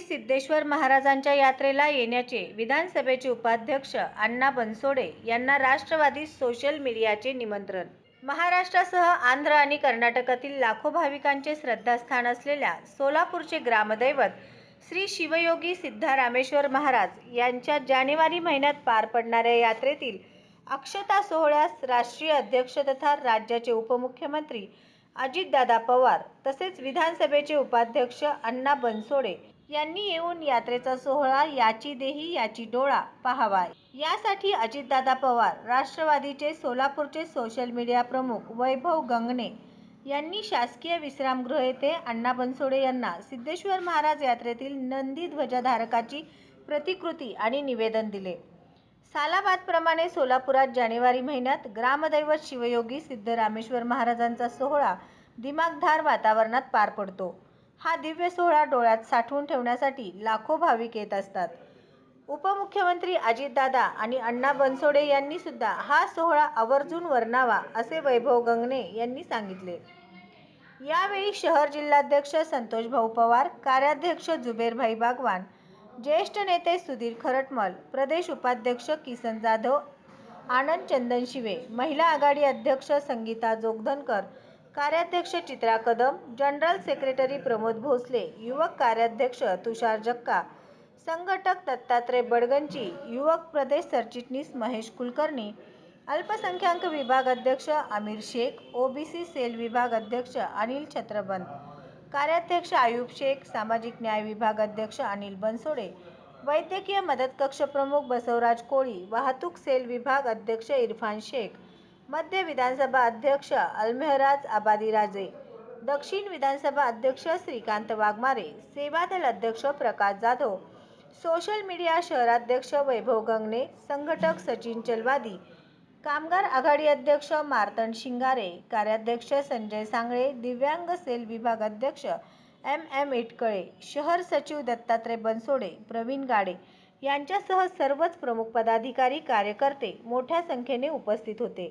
सिद्धेश्वर महाराजांच्या यात्रेला येण्याचे विधानसभेचे उपाध्यक्ष अण्णा बनसोडे यांना राष्ट्रवादी सोशल मीडियाचे निमंत्रण. महाराष्ट्रासह आंध्र आणि कर्नाटकातील लाखो भाविकांचे श्रद्धास्थान असलेल्या सोलापूरचे ग्रामदैवत श्री शिवयोगी सिद्धारामेश्वर महाराज यांच्या जानेवारी महिन्यात पार पडणाऱ्या यात्रेतील अक्षता सोहळ्यास राष्ट्रीय अध्यक्ष तथा राज्याचे उपमुख्यमंत्री अजितदादा पवार तसेच विधानसभेचे उपाध्यक्ष अण्णा बनसोडे यांनी येऊन यात्रेचा सोहळा याची देही याची डोळा पाहावा, यासाठी अजितदादा पवार, राष्ट्रवादीचे सोलापूरचे सोशल मीडिया प्रमुख वैभव गंगणे यांनी शासकीय विश्रामगृह येथे अण्णा बनसोडे यांना सिद्धेश्वर महाराज यात्रेतील नंदी ध्वजधारकाची प्रतिकृती आणि निवेदन दिले. सालाबादप्रमाणे सोलापुरात जानेवारी महिन्यात ग्रामदैवत शिवयोगी सिद्धरामेश्वर महाराजांचा सोहळा दिमाखदार वातावरणात पार पडतो. हा दिव्य सोहळा डोळ्यात साठवून ठेवण्यासाठी लाखो भाविक येत असतात. उपमुख्यमंत्री अजितदादा आणि अण्णा बनसोडे यांनी सुद्धा हा सोहळा आवर्जून वर्णावा असे वैभव गंगणे यांनी सांगितले. यावेळी शहर जिल्हाध्यक्ष संतोषभाऊ पवार, कार्याध्यक्ष जुबेरभाई बागवान, ज्येष्ठ नेते सुधीर खरटमल, प्रदेश उपाध्यक्ष किसन जाधव, आनंद चंदनशिवे, महिला आघाडी अध्यक्ष संगीता जोगधनकर, कार्याध्यक्ष चित्रा कदम, जनरल सेक्रेटरी प्रमोद भोसले, युवक कार्याध्यक्ष तुषार जक्का, संघटक दत्तात्रय बडगंची, युवक प्रदेश सरचिटणीस महेश कुलकर्णी, अल्पसंख्याक विभाग अध्यक्ष आमिर शेख, ओबीसी सेल विभाग अध्यक्ष अनिल छत्रबंत, कार्याध्यक्ष आयुब शेख, सामाजिक न्याय विभाग अध्यक्ष अनिल बनसोडे, वैद्यकीय मदत कक्ष प्रमुख बसवराज कोळी, वाहतूक सेल विभाग अध्यक्ष इरफान शेख, मध्य विधानसभा अध्यक्ष अल्मेहराज आबादीराजे, दक्षिण विधानसभा अध्यक्ष श्रीकांत वाघमारे, सेवादल अध्यक्ष प्रकाश जाधव, सोशल मीडिया शहराध्यक्ष वैभव गंगणे, संघटक सचिन चलवादी, कामगार आघाडी अध्यक्ष मार्तंड शिंगारे, कार्याध्यक्ष संजय सांगळे, दिव्यांग सेल विभाग अध्यक्ष एम इटकळे, शहर सचिव दत्तात्रय बनसोडे, प्रवीण गाडे यांच्यासह सर्वच प्रमुख पदाधिकारी कार्यकर्ते मोठ्या संख्येने उपस्थित होते.